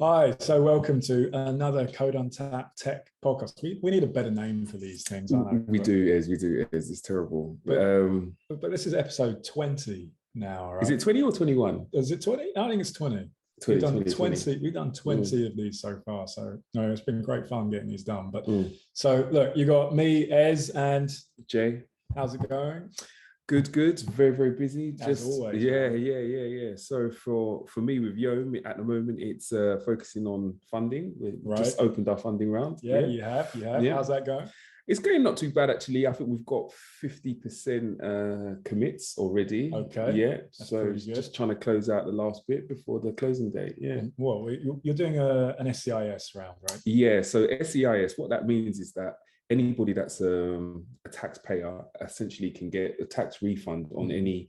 Hi, so welcome to another Code Untapped Tech podcast. We need a better name for these things, I know. We do, it's terrible. But this is episode 20 now, right? Is it 20 or 21? Is it 20? I think it's 20. 20, We've done 20, 20. We've done 20 of these so far. So no, it's been great fun getting these done. But so look, you got me, Ez, and Jay. How's it going? Good. Very, very busy. As always. Yeah. So for me with Yo, at the moment, it's focusing on funding. We've just opened our funding round. Yeah, you have. Yeah. How's that going? It's going not too bad, actually. I think we've got 50% commits already. Okay. Yeah. So just trying to close out the last bit before the closing date. Yeah. Well, you're doing an SCIS round, right? Yeah. So SCIS, what that means is that anybody that's a taxpayer essentially can get a tax refund on any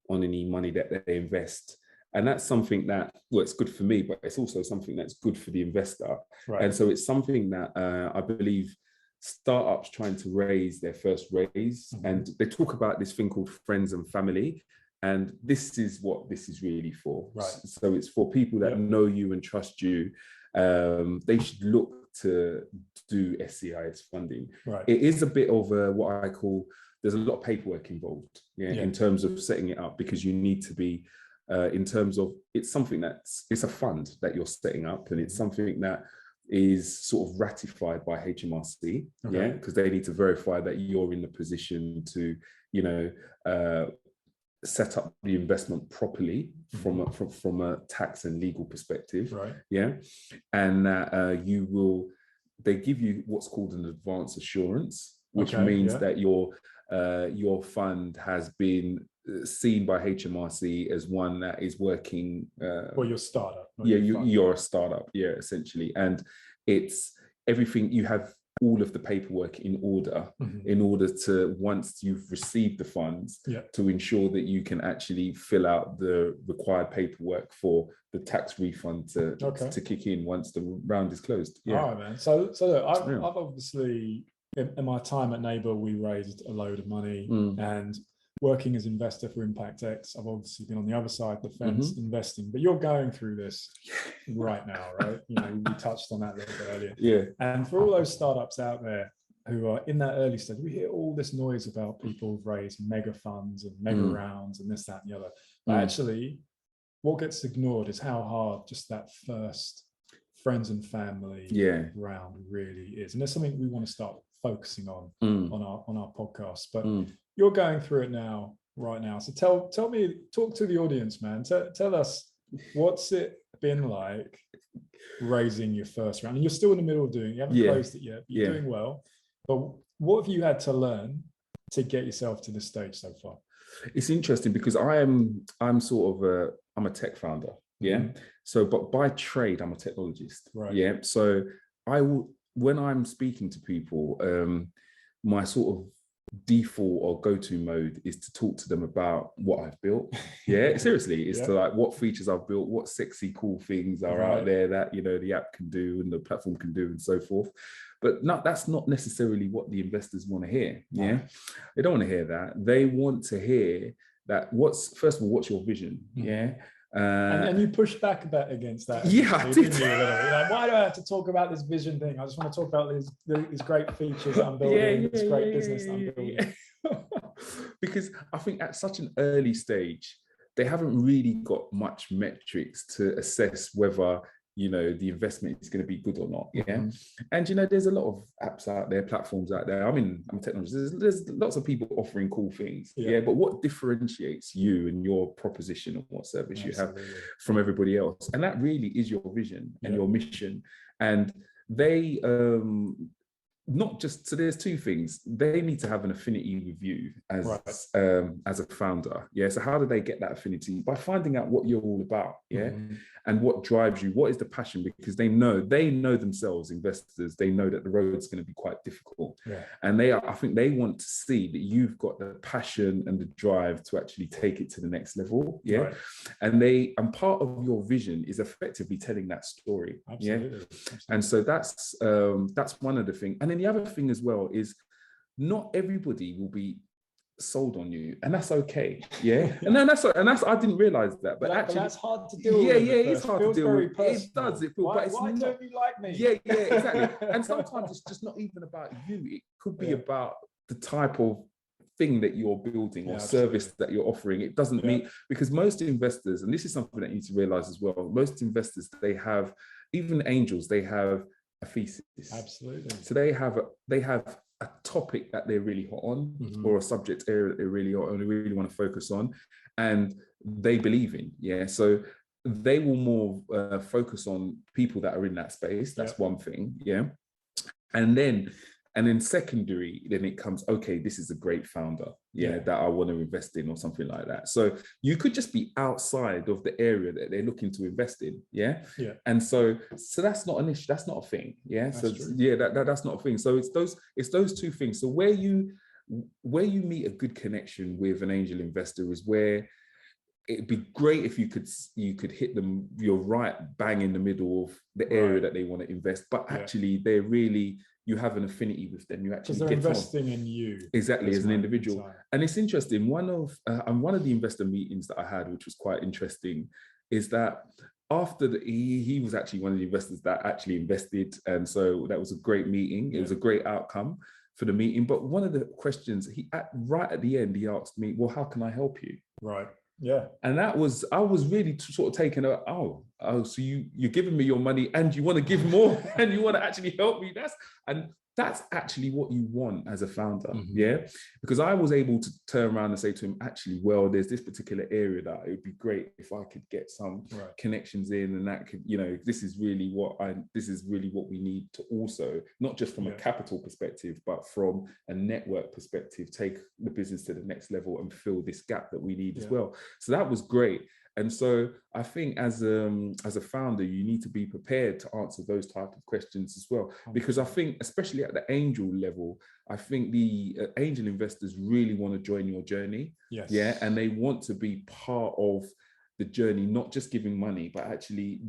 money that they invest. And that's something that, well, it's good for me, but it's also something that's good for the investor. Right. And so it's something that I believe startups trying to raise their first raise, and they talk about this thing called friends and family. And this is what this is really for. Right. So it's for people that know you and trust you. They should look to do SCIS funding. Right. It is a bit of what I call, there's a lot of paperwork involved in terms of setting it up, because you need to be in terms of, it's something it's a fund that you're setting up, and it's something that is sort of ratified by HMRC, because they need to verify that you're in the position to, set up the investment properly from a tax and legal perspective, right? Yeah, and they give you what's called an advance assurance, which means that your fund has been seen by HMRC as one that is working. Well, you're a startup. You're a startup. Yeah, essentially, and it's everything. You have all of the paperwork in order to, once you've received the funds, to ensure that you can actually fill out the required paperwork for the tax refund to kick in once the round is closed. Yeah. All right, man. So look, I've obviously, in my time at Neighbour, we raised a load of money, and working as investor for Impact X, I've obviously been on the other side of the fence investing, but you're going through this right now, right? We touched on that a little bit earlier. Yeah. And for all those startups out there who are in that early stage, we hear all this noise about people who've raised mega funds and mega rounds and this, that, and the other. But actually, what gets ignored is how hard just that first friends and family round really is. And that's something we want to start focusing on our podcast. But you're going through it right now. So talk to the audience, man. Tell us, what's it been like raising your first round? And you're still in the middle of doing it. You haven't closed it yet. You're doing well. But what have you had to learn to get yourself to this stage so far? It's interesting because I'm a tech founder. Yeah. So, but by trade, I'm a technologist. Right. Yeah. So when I'm speaking to people, my sort of default or go-to mode is to talk to them about what I've built. Yeah, seriously, it's to like what features I've built, what sexy, cool things are out there that the app can do and the platform can do and so forth. But that's not necessarily what the investors want to hear. Yeah, they don't want to hear that. They want to hear that first of all, what's your vision? Yeah. And you pushed back a bit against that. Yeah, I did. Like, why do I have to talk about this vision thing? I just want to talk about these great features that I'm building, this great business that I'm building. Because I think at such an early stage, they haven't really got much metrics to assess whether the investment is going to be good or not. Yeah. And there's a lot of apps out there, platforms out there. I'm a technologist. There's lots of people offering cool things. Yeah. But what differentiates you and your proposition and what service you have from everybody else? And that really is your vision and your mission. And they not just, so there's two things. They need to have an affinity with you as a founder. Yeah. So how do they get that affinity? By finding out what you're all about. Yeah. And what drives you, what is the passion? Because they know themselves, investors, they know that the road's going to be quite difficult. Yeah. And I think they want to see that you've got the passion and the drive to actually take it to the next level. Yeah. Right. And part of your vision is effectively telling that story. Absolutely. Yeah. Absolutely. And so that's one of the things. And then the other thing as well is not everybody will be sold on you, and that's okay. Yeah. And then that's I didn't realize that, but actually that's hard to deal with. Yeah, it's hard to deal with. It does. It feels, why, but it's why not. Don't you like me? Yeah, exactly. And sometimes it's just not even about you. It could be about the type of thing that you're building or service that you're offering. It doesn't mean, because most investors, and this is something that you need to realize as well, most investors, they have, even angels, they have a thesis. Absolutely. So they have a topic that they're really hot on, or a subject area that they're really hot on, they really want to focus on, and they believe in. Yeah. So they will more focus on people that are in that space. That's one thing. Yeah. And then secondary, then it comes, okay, this is a great founder, that I want to invest in, or something like that. So you could just be outside of the area that they're looking to invest in, and so that's not an issue, that's not a thing, that's not a thing. So it's those two things. So where you meet a good connection with an angel investor is where it'd be great if you could hit them, you're right bang in the middle of the area that they want to invest, but actually they're really, you have an affinity with them. You actually they're investing in you exactly as an individual. And it's interesting. One of the investor meetings that I had, which was quite interesting, is that after he was actually one of the investors that actually invested, and so that was a great meeting. It was a great outcome for the meeting. But one of the questions right at the end, he asked me, "Well, how can I help you?" Right. Yeah. And I was really sort of taken, so you're giving me your money and you want to give more and you want to actually help me. That's actually what you want as a founder. Because I was able to turn around and say to him, actually, well, there's this particular area that it would be great if I could get some connections in, and that could, this is really what we need to also, not just from a capital perspective, but from a network perspective, take the business to the next level and fill this gap that we need as well. So that was great. And so I think as a founder, you need to be prepared to answer those type of questions as well. Because I think, especially at the angel level, I think the angel investors really want to join your journey. And they want to be part of the journey, not just giving money, but actually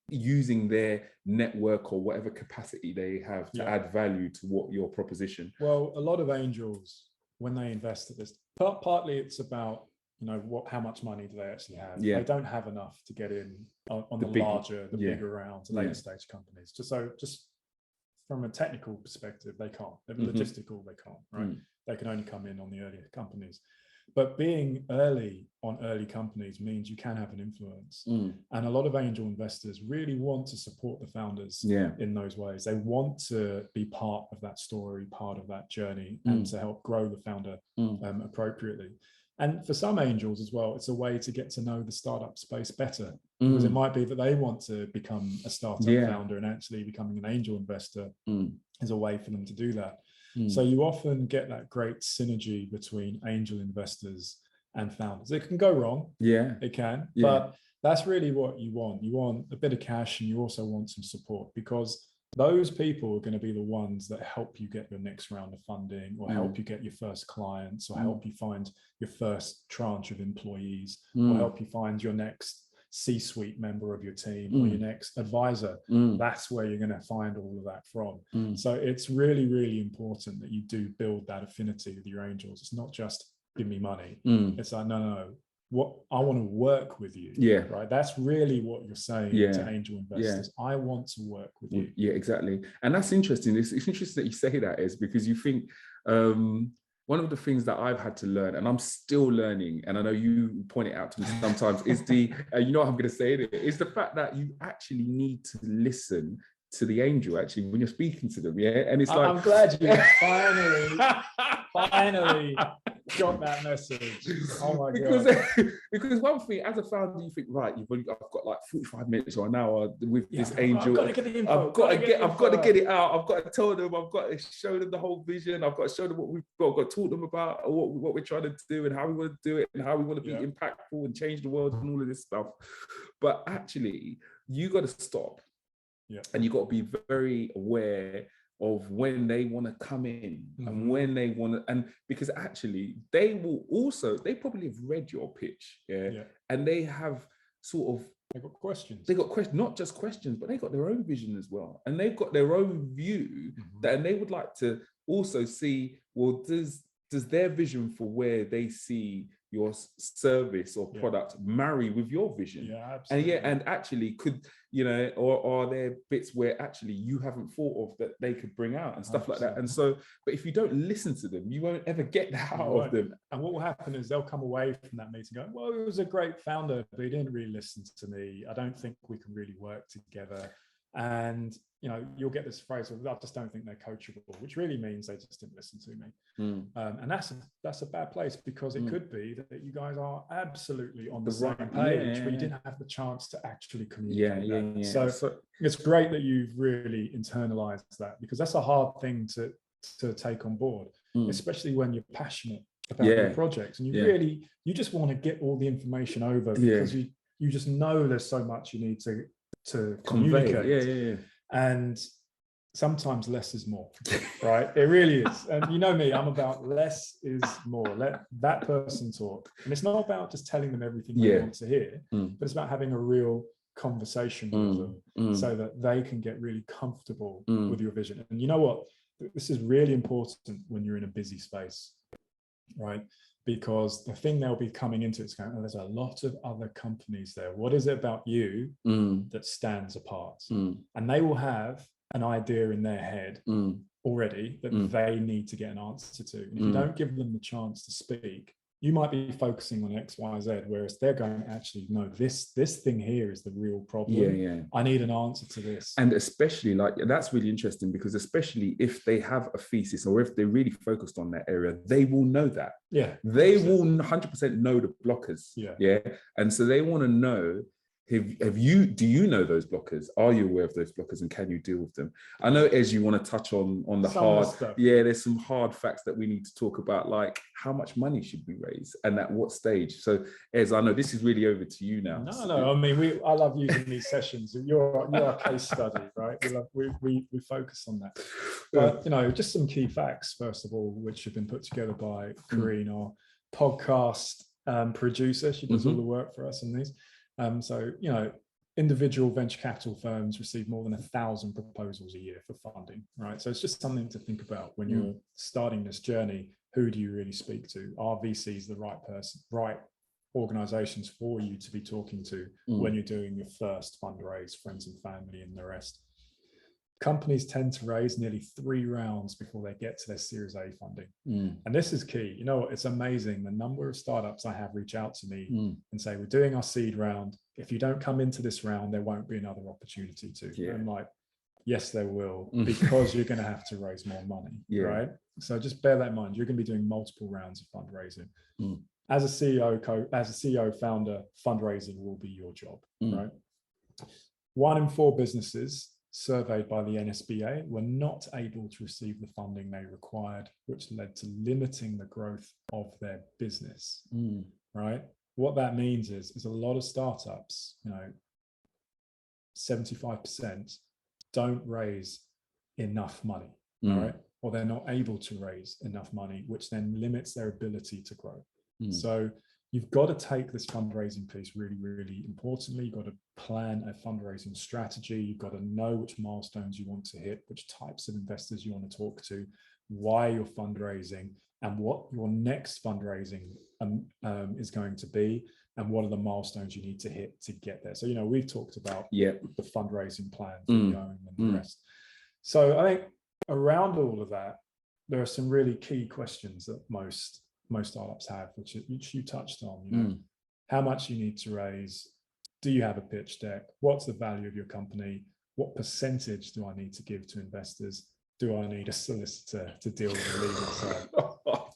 using their network or whatever capacity they have to add value to what your proposition. Well, a lot of angels, when they invest at this, partly it's about, how much money do they actually have? They don't have enough to get in on the bigger rounds, later stage companies. Just from a technical perspective, they can't. They're logistical, they can't, right? They can only come in on the earlier companies. But being early on early companies means you can have an influence. And a lot of angel investors really want to support the founders in those ways. They want to be part of that story, part of that journey, and to help grow the founder appropriately. And for some angels as well, it's a way to get to know the startup space better, because it might be that they want to become a startup founder, and actually becoming an angel investor is a way for them to do that. So you often get that great synergy between angel investors and founders. It can go wrong. It can. But that's really what you want. You want a bit of cash, and you also want some support, because those people are going to be the ones that help you get your next round of funding, or help you get your first clients, or help you find your first tranche of employees, or help you find your next C-suite member of your team, or your next advisor. That's where you're going to find all of that from. So it's really, really important that you do build that affinity with your angels. It's not just give me money. It's like, no. What I want to work with you. Right. That's really what you're saying to angel investors. I want to work with you. Yeah, exactly. And that's interesting. It's interesting that you say that, is because you think one of the things that I've had to learn, and I'm still learning, and I know you point it out to me sometimes, is the you know what I'm going to say, is the fact that you actually need to listen to the angel actually when you're speaking to them. And it's like, I'm glad you finally got that message. Oh my god! Because one thing, as a founder, you think, right, I've got like 45 minutes or an hour with this angel. I've got to get the info. I've got to get it out. I've got to tell them. I've got to show them the whole vision. I've got to show them what we've got. I've got to talk to them about what we're trying to do, and how we want to do it, and how we want to be impactful and change the world, and all of this stuff. But actually, you got to stop. And you got to be very aware of when they want to come in and when they want to, and because actually they probably have read your pitch, and they have they've got questions. They got questions, not just questions, but they got their own vision as well, and they've got their own view and they would like to also see, well, does does their vision for where they see your service or product marry with your vision? Yeah, absolutely. And actually could, you know, or are there bits where actually you haven't thought of that they could bring out and stuff like that? And so, but if you don't listen to them, you won't ever get that out of them. And what will happen is they'll come away from that meeting going, well, it was a great founder, but he didn't really listen to me. I don't think we can really work together. And, you know, you'll get this phrase of, I just don't think they're coachable, which really means they just didn't listen to me. And that's a bad place, because it could be that you guys are absolutely on the same page, but you didn't have the chance to actually communicate that. So it's great that you've really internalized that, because that's a hard thing to take on board, especially when you're passionate about your projects and you just want to get all the information over, because you just know there's so much you need to communicate. And sometimes less is more, right? It really is. And you know me, I'm about less is more. Let that person talk. And it's not about just telling them everything they want to hear, but it's about having a real conversation with them so that they can get really comfortable with your vision. And you know what? This is really important when you're in a busy space, right? Because the thing they'll be coming into is going, oh, there's a lot of other companies there. What is it about you that stands apart? And they will have an idea in their head already that they need to get an answer to. And if you don't give them the chance to speak, you might be focusing on X, Y, Z, whereas they're going, actually, no, this thing here is the real problem. I need an answer to this. And especially, like, that's really interesting, because especially if they have a thesis, or if they're really focused on that area, they will know that. They will 100% know the blockers. And so they want to know, do you know those blockers? Are you aware of those blockers, and can you deal with them? I know, Ez, you want to touch on the hard stuff. There's some hard facts that we need to talk about, like how much money should we raise and at what stage. So, Ez, I know this is really over to you now. No, I mean, I love using these sessions. You're a case study, right? We focus on that. But you know, just some key facts first of all, which have been put together by Karine, our podcast producer. She does all the work for us on these. So, you know, individual venture capital firms receive more than 1,000 proposals a year for funding, right? So it's just something to think about when you're starting this journey. Who do you really speak to? Are VCs the right person, right organizations for you to be talking to when you're doing your first fundraise, friends and family and the rest? Companies tend to raise nearly 3 rounds before they get to their Series A funding. And this is key. You know, it's amazing the number of startups I have reach out to me and say, we're doing our seed round. If you don't come into this round, there won't be another opportunity to. I'm like, yes, there will, because you're going to have to raise more money, right? So just bear that in mind. You're going to be doing multiple rounds of fundraising. As a CEO founder, fundraising will be your job, right? 1 in 4 businesses surveyed by the NSBA were not able to receive the funding they required, which led to limiting the growth of their business, right? What that means is a lot of startups, you know, 75% don't raise enough money, right? Or they're not able to raise enough money, which then limits their ability to grow. So you've got to take this fundraising piece really, really importantly. You've got to plan a fundraising strategy. You've got to know which milestones you want to hit, which types of investors you want to talk to, why you're fundraising, and what your next fundraising is going to be, and what are the milestones you need to hit to get there. So, you know, we've talked about the fundraising plan for going and the rest. So I think around all of that, there are some really key questions that most startups have, which you touched on. You know, how much you need to raise? Do you have a pitch deck? What's the value of your company? What percentage do I need to give to investors? Do I need a solicitor to deal with the legal side?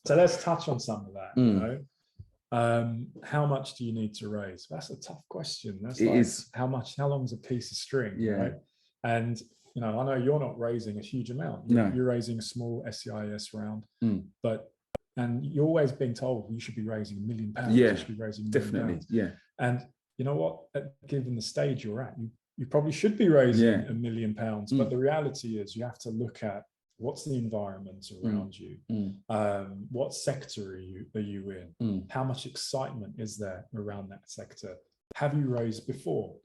So let's touch on some of that. You know, how much do you need to raise? That's a tough question. That's how long is a piece of string, right? And you know, I know you're not raising a huge amount. You're raising a small SCIS round, and you're always being told you should be raising £1 million. You should be raising £1 million. And you know what? Given the stage you're at, you probably should be raising £1 million. But the reality is, you have to look at what's the environment around you, what sector are you in, how much excitement is there around that sector. Have you raised before?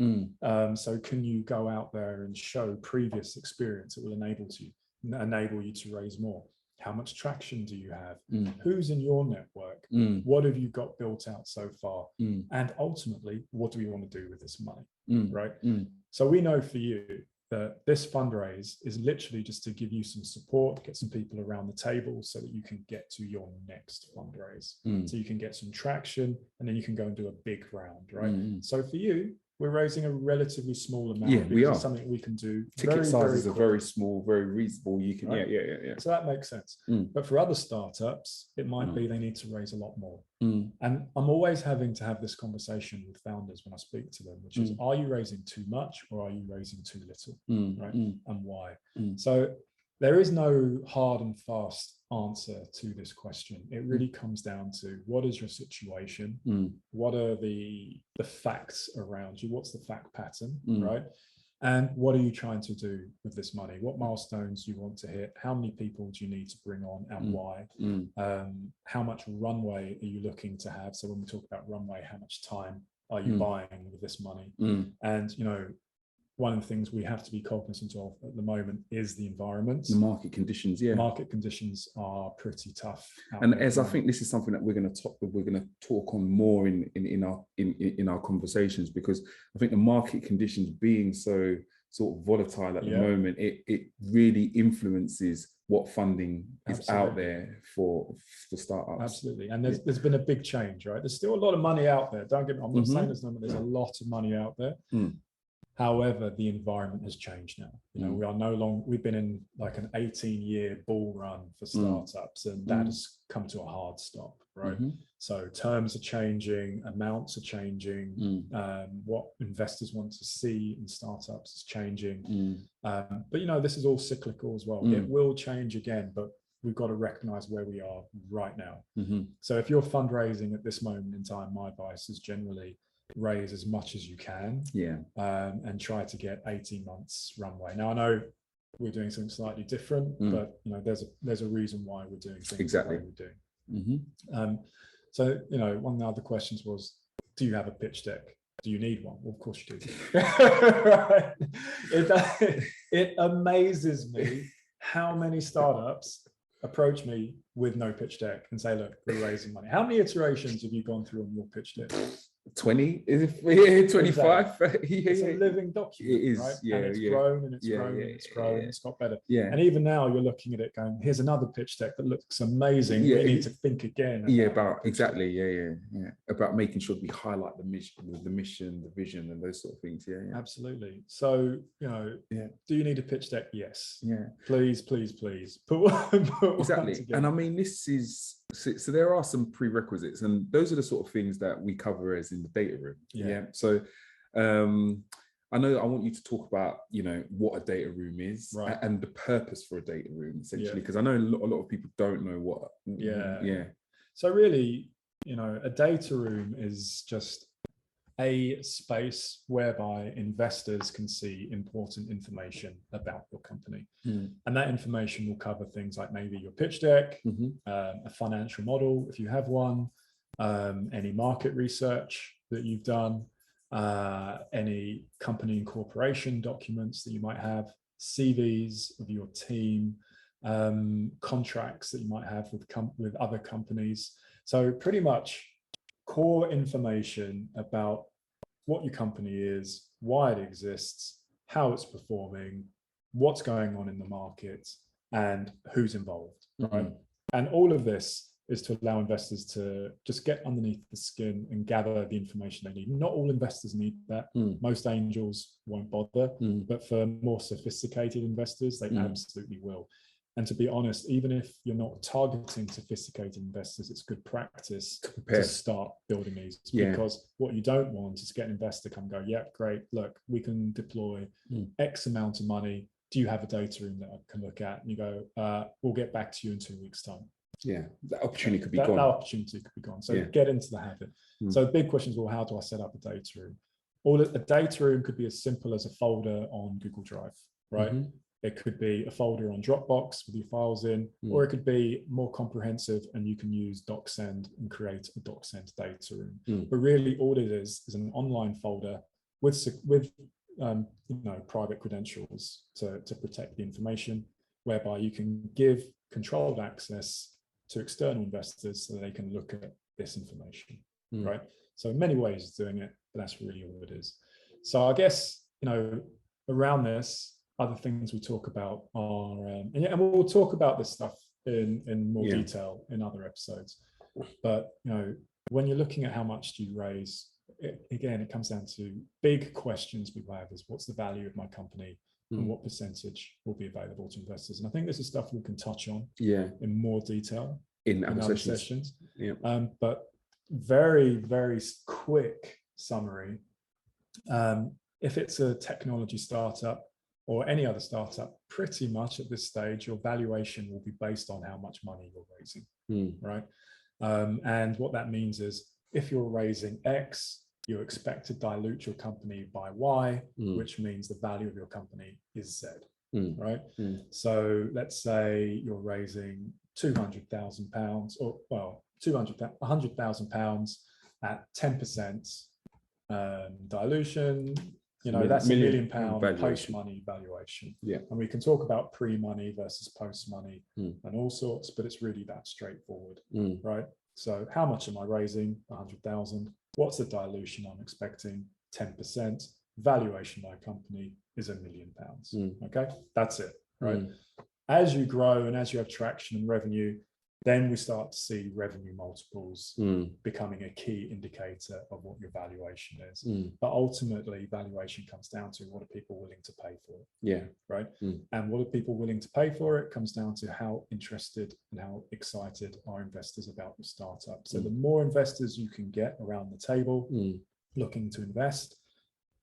So can you go out there and show previous experience that will enable you to raise more? How much traction do you have? Who's in your network? What have you got built out so far? And ultimately, what do we want to do with this money? Right? So we know for you that this fundraise is literally just to give you some support, get some people around the table so that you can get to your next fundraise. So you can get some traction, and then you can go and do a big round, right? So for you, we're raising a relatively small amount. Yeah, we are. It's something we can do. Ticket sizes are very small, very reasonable. You can, right? Yeah. So that makes sense. But for other startups, it might be they need to raise a lot more. And I'm always having to have this conversation with founders when I speak to them, which is, are you raising too much or are you raising too little, right? And why? So there is no hard and fast answer to this question. It really comes down to, what is your situation? What are the facts around you? What's the fact pattern, right? And what are you trying to do with this money? What milestones do you want to hit? How many people do you need to bring on, and why? How much runway are you looking to have? So when we talk about runway, how much time are you buying with this money? And, you know, one of the things we have to be cognizant of at the moment is the environment. The market conditions, yeah. Market conditions are pretty tough. And as I think this is something that we're going to talk on more in our conversations, because I think the market conditions being so sort of volatile at the moment, it really influences what funding is out there for startups. Absolutely. And there's been a big change, right? There's still a lot of money out there. Don't get me, I'm not saying there's a lot of money out there. However, the environment has changed now. You know, we are no longer, we've been in like an 18-year bull run for startups, and that has come to a hard stop, right? So terms are changing, amounts are changing, what investors want to see in startups is changing. But, you know, this is all cyclical as well. It will change again, but we've got to recognize where we are right now. So if you're fundraising at this moment in time, my advice is generally raise as much as you can, and try to get 18 months runway. Now I know we're doing something slightly different, but you know, there's a reason why we're doing things the way we're doing. So, you know, one of the other questions was, do you have a pitch deck? Do you need one? Well, of course you do. Right? It amazes me how many startups approach me with no pitch deck and say, look, we're raising money. How many iterations have you gone through on your pitch deck? 20, is it 25? It's a living document. It is, right? And it's grown and it's grown and it's grown and it's got better. And even now you're looking at it going, here's another pitch deck that looks amazing. We need to think again. About about making sure we highlight the mission, the vision, and those sort of things. Absolutely. So, you know, do you need a pitch deck? Yes. Please put exactly. And I mean, this is so there are some prerequisites, and those are the sort of things that we cover as in the data room. So I know I want you to talk about, you know, what a data room is, and the purpose for a data room, essentially, because I know a lot of people don't know what. So really, you know, a data room is just a space whereby investors can see important information about your company. And that information will cover things like maybe your pitch deck, a financial model, if you have one, any market research that you've done, any company incorporation documents that you might have, CVs of your team, contracts that you might have with other companies. So pretty much core information about what your company is, why it exists, how it's performing, what's going on in the market, and who's involved, right? And all of this is to allow investors to just get underneath the skin and gather the information they need. Not all investors need that. Most angels won't bother, but for more sophisticated investors, they absolutely will. And to be honest, even if you're not targeting sophisticated investors, it's good practice to start building these, because what you don't want is get an investor come go, yeah, great, look, we can deploy X amount of money. Do you have a data room that I can look at? And you go, we'll get back to you in 2 weeks' time. That opportunity could be gone. That opportunity could be gone. So get into the habit. So the big question is, well, how do I set up a data room? A data room could be as simple as a folder on Google Drive, right? It could be a folder on Dropbox with your files in, or it could be more comprehensive and you can use DocSend and create a DocSend data room. But really all it is an online folder with you know, private credentials to protect the information. whereby you can give controlled access to external investors so they can look at this information, right? So in many ways of doing it, but that's really all it is. So I guess, around this, other things we talk about are, and we'll talk about this stuff in more detail in other episodes. But, when you're looking at how much do you raise, it comes down to big questions people have is what's the value of my company and what percentage will be available to investors? And I think this is stuff we can touch on in more detail in other sessions. But very, very quick summary. If it's a technology startup or any other startup, pretty much at this stage, your valuation will be based on how much money you're raising, right? And what that means is if you're raising X, you expect to dilute your company by Y, which means the value of your company is Z, right? So let's say you're raising £200,000 or, well, £100,000 at 10% dilution. That's £1 million post-money valuation. And we can talk about pre-money versus post-money and all sorts, but it's really that straightforward, right? So how much am I raising? 100,000. What's the dilution I'm expecting? 10%. Valuation of my company is £1 million. Okay, that's it, right? As you grow and as you have traction and revenue, then we start to see revenue multiples becoming a key indicator of what your valuation is. But ultimately, valuation comes down to what are people willing to pay for it? Right? And what are people willing to pay for it comes down to how interested and how excited are investors about your startup. So the more investors you can get around the table looking to invest,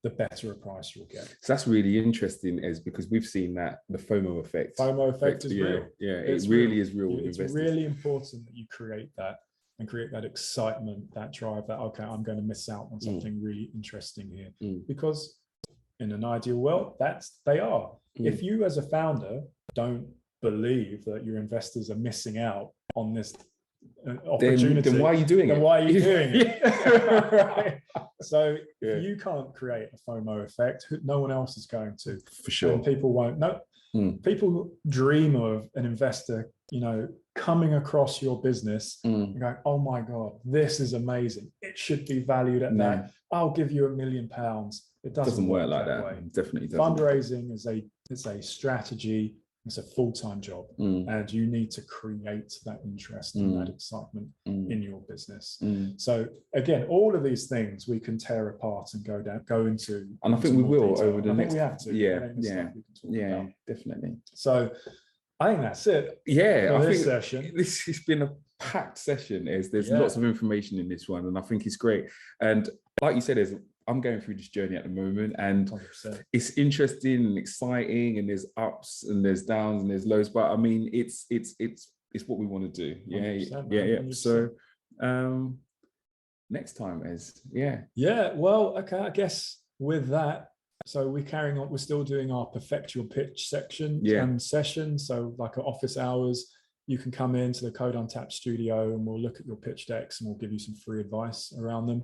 the better a price you'll get. So that's really interesting, because we've seen that the FOMO effect. FOMO effect is real. It really is real. It's really important that you create that and create that excitement, that drive, that, okay, I'm going to miss out on something really interesting here. Because in an ideal world, they are. If you as a founder don't believe that your investors are missing out on this opportunity, then why are you doing it? Why are you doing it? Right? So if you can't create a FOMO effect, no one else is going to. For sure. And people won't know. People dream of an investor, coming across your business and going, oh my God, this is amazing. It should be valued at that. I'll give you £1 million. It doesn't work like that way. Definitely doesn't. Fundraising is a strategy. It's a full-time job, and you need to create that interest and that excitement in your business. So again, all of these things we can tear apart and go into. And I think we will detail. over the next. We have to. Yeah, definitely. So I think that's it. Yeah, I think this session. This has been a packed session. There's lots of information in this one, and I think it's great. And like you said, I'm going through this journey at the moment, and 100%. It's interesting and exciting, and there's ups and there's downs and there's lows. But I mean, it's what we want to do. Yeah. So next time is Well, okay. I guess with that, so we're carrying on. We're still doing our perfect your pitch section and session. So like our office hours, you can come into the Code on Tap studio, and we'll look at your pitch decks, and we'll give you some free advice around them.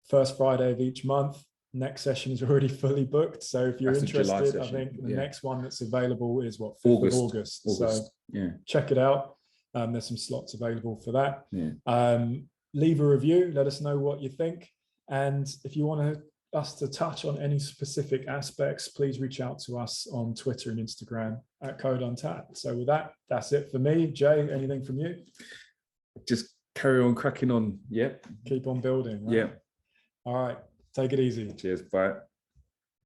First Friday of each month. Next session is already fully booked. So if you're interested, I think the next one that's available is 5th of August. So check it out. There's some slots available for that. Leave a review. Let us know what you think. And if you want us to touch on any specific aspects, please reach out to us on Twitter and Instagram at Code on Tap. So with that, that's it for me. Jay, anything from you? Just carry on cracking on. Keep on building. Right? Yeah. All right. Take it easy. Cheers. Bye.